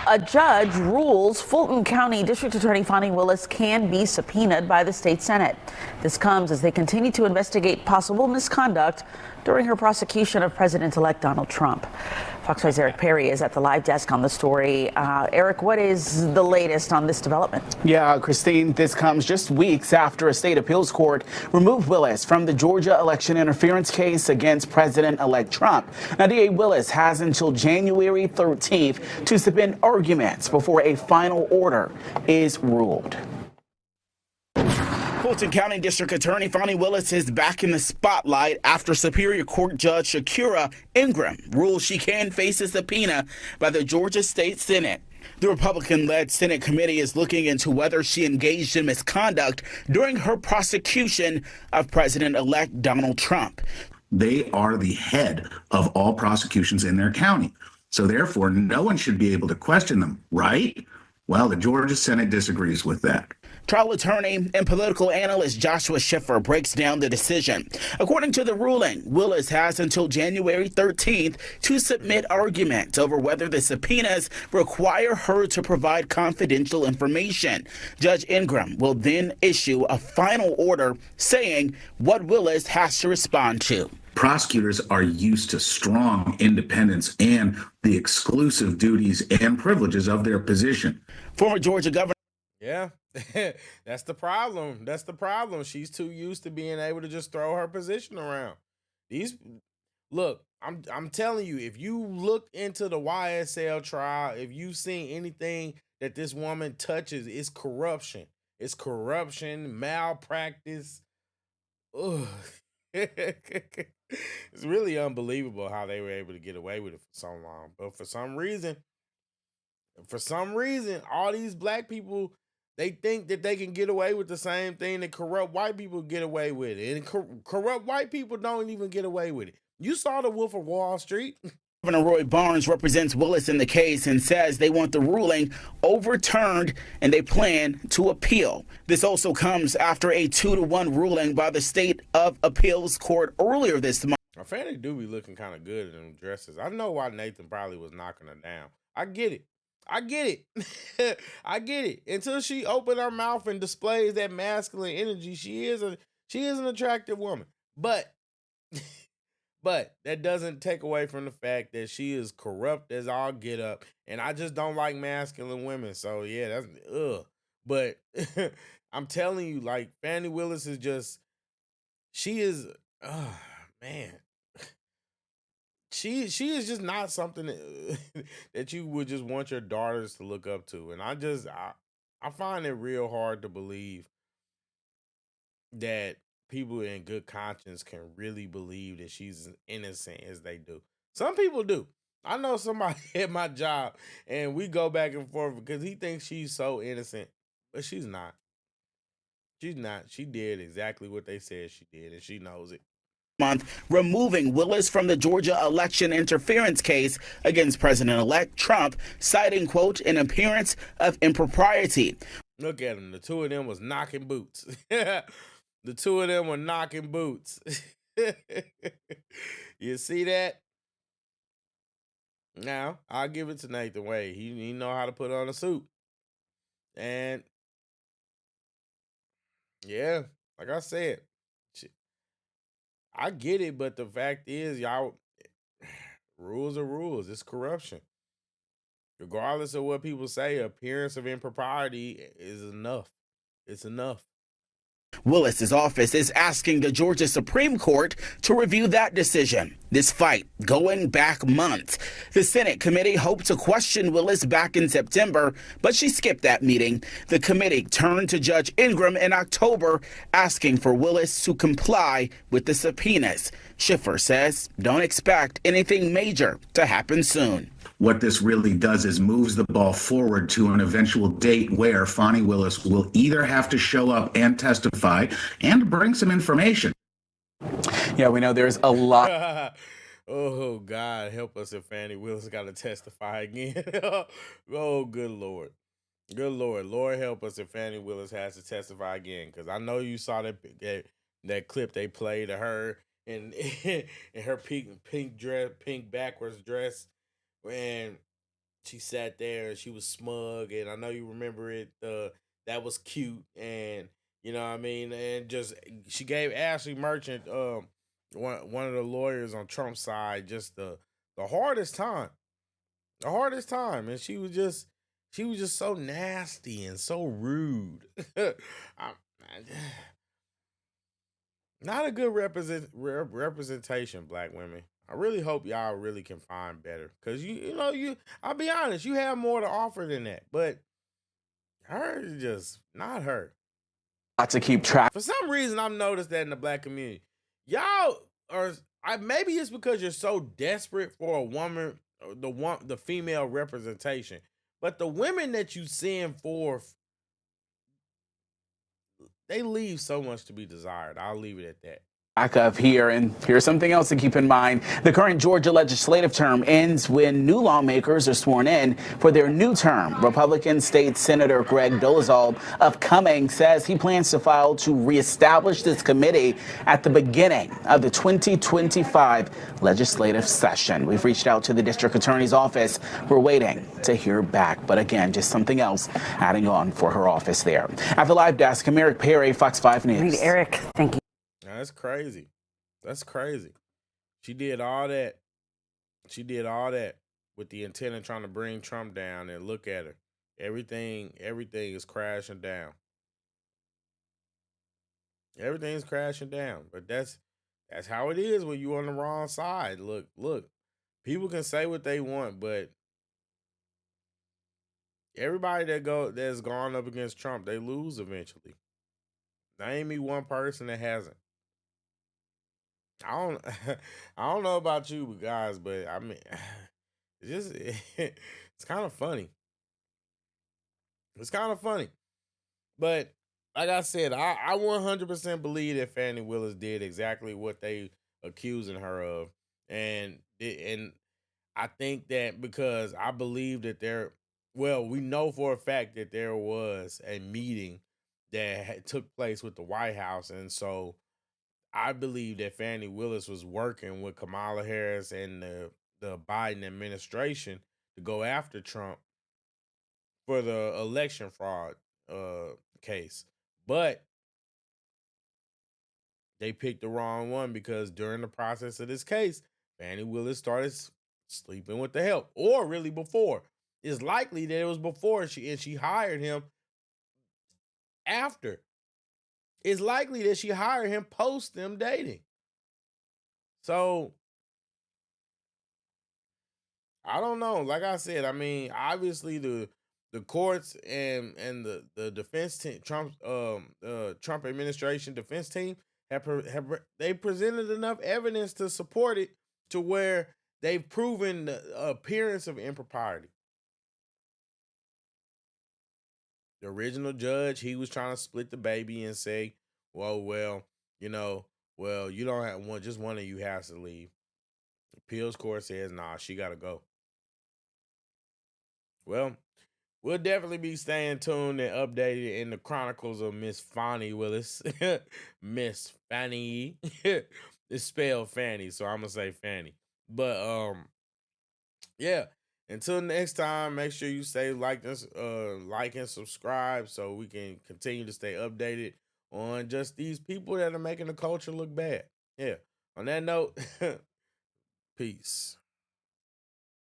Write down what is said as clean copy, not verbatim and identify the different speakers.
Speaker 1: a judge rules Fulton County District Attorney Fani Willis can be subpoenaed by the state Senate. This comes as they continue to investigate possible misconduct during her prosecution of President-elect Donald Trump. Fox 5's Eric Perry is at the live desk on the story. Eric, what is the latest on this development?
Speaker 2: Yeah, Christine, this comes just weeks after a state appeals court removed Willis from the Georgia election interference case against President-elect Trump. Now, DA Willis has until January 13th to submit arguments before a final order is ruled. Fulton County District Attorney Fani Willis is back in the spotlight after Superior Court Judge Shakira Ingram ruled she can face a subpoena by the Georgia State Senate. The Republican-led Senate committee is looking into whether she engaged in misconduct during her prosecution of President-elect Donald Trump.
Speaker 3: They are the head of all prosecutions in their county. So therefore, no one should be able to question them, right? Well, the Georgia Senate disagrees with that.
Speaker 2: Trial attorney and political analyst Joshua Schiffer breaks down the decision. According to the ruling, Willis has until January 13th to submit arguments over whether the subpoenas require her to provide confidential information. Judge Ingram will then issue a final order saying what Willis has to respond to.
Speaker 3: Prosecutors are used to strong independence and the exclusive duties and privileges of their position.
Speaker 2: Former Georgia Governor.
Speaker 4: Yeah, that's the problem. That's the problem. She's too used to being able to just throw her position around. Look, I'm telling you, if you look into the YSL trial, if you've seen anything that this woman touches, it's corruption. It's corruption, malpractice. Ugh. It's really unbelievable how they were able to get away with it for so long. But for some reason, all these black people, they think that they can get away with the same thing that corrupt white people get away with it. And corrupt white people don't even get away with it. You saw the Wolf of Wall Street.
Speaker 2: Governor Roy Barnes represents Willis in the case and says they want the ruling overturned and they plan to appeal. This also comes after a 2-1 ruling by the State of Appeals Court earlier this month.
Speaker 4: My Fanny do be looking kind of good in them dresses. I know why Nathan probably was knocking her down. I get it. I get it. Until she opened her mouth and displays that masculine energy, she is an attractive woman. But that doesn't take away from the fact that she is corrupt as all get up. And I just don't like masculine women. So yeah, that's ugh. But I'm telling you, like, Fani Willis is just, she is, man. She is just not something that you would just want your daughters to look up to. And I find it real hard to believe that people in good conscience can really believe that she's as innocent as they do. Some people do. I know somebody at my job and we go back and forth because he thinks she's so innocent, but she's not. She's not. She did exactly what they said she did, and she knows it.
Speaker 2: Month, removing Willis from the Georgia election interference case against President-elect Trump, citing, quote, an appearance of impropriety.
Speaker 4: Look at them. The two of them was knocking boots. The two of them were knocking boots. You see that? Now, I'll give it to Nathan Wade. He know how to put on a suit. And, yeah, like I said, I get it, but the fact is, y'all, rules are rules. It's corruption. Regardless of what people say, appearance of impropriety is enough. It's enough.
Speaker 2: Willis's office is asking the Georgia Supreme Court to review that decision. This fight going back months. The Senate committee hoped to question Willis back in September, but she skipped that meeting. The committee turned to Judge Ingram in October, asking for Willis to comply with the subpoenas. Schiffer says don't expect anything major to happen soon.
Speaker 3: What this really does is moves the ball forward to an eventual date where Fani Willis will either have to show up and testify and bring some information.
Speaker 2: Yeah, we know there's a lot.
Speaker 4: Oh, God, help us if Fani Willis got to testify again. Oh, good Lord. Good Lord. Lord, help us if Fani Willis has to testify again, because I know you saw that clip they played of her in her pink dress, pink backwards dress. And she sat there and she was smug, and I know you remember it. That was cute, and you know what I mean. And just she gave Ashley Merchant, one of the lawyers on Trump's side, just the hardest time, and she was just so nasty and so rude. I, not a good representation, black women. I really hope y'all really can find better, because I'll be honest, you have more to offer than that, but her is just not her.
Speaker 2: To keep track.
Speaker 4: For some reason, I've noticed that in the black community, y'all are. Maybe it's because you're so desperate for a woman, the female representation, but the women that you send forth, they leave so much to be desired. I'll leave it at that.
Speaker 2: Back up here, and here's something else to keep in mind. The current Georgia legislative term ends when new lawmakers are sworn in for their new term. Republican State Senator Greg Dolezal of Cumming says he plans to file to reestablish this committee at the beginning of the 2025 legislative session. We've reached out to the district attorney's office. We're waiting to hear back. But again, just something else adding on for her office there. At the live desk, I'm Eric Perry, Fox 5 News.
Speaker 1: Eric, thank you.
Speaker 4: That's crazy. That's crazy. She did all that. She did all that with the intent of trying to bring Trump down, and look at her. Everything is crashing down. Everything's crashing down. But that's how it is when you're on the wrong side. Look. People can say what they want, but everybody that's gone up against Trump, they lose eventually. Name me one person that hasn't. I don't know about you guys, but I mean, it's kind of funny. It's kind of funny. But like I said, I 100% believe that Fani Willis did exactly what they accusing her of. And I think that because I believe that we know for a fact that there was a meeting that took place with the White House. And so I believe that Fani Willis was working with Kamala Harris and the Biden administration to go after Trump for the election fraud case. But they picked the wrong one, because during the process of this case, Fani Willis started sleeping with the help, or really before. It's likely that it was before she hired him after. It's likely that she hired him post them dating. So I don't know. Like I said, I mean, obviously the courts and the defense team, Trump administration defense team they presented enough evidence to support it, to where they've proven the appearance of impropriety. The original judge, he was trying to split the baby and say, well, you don't have one, just one of you has to leave. The appeals court says, nah, she got to go. Well, we'll definitely be staying tuned and updated in the chronicles of Miss Fani Willis. Miss Fani. It's spelled Fanny, so I'm going to say Fanny. But, yeah. Until next time, make sure you stay like and subscribe, so we can continue to stay updated on just these people that are making the culture look bad. Yeah. On that note, peace.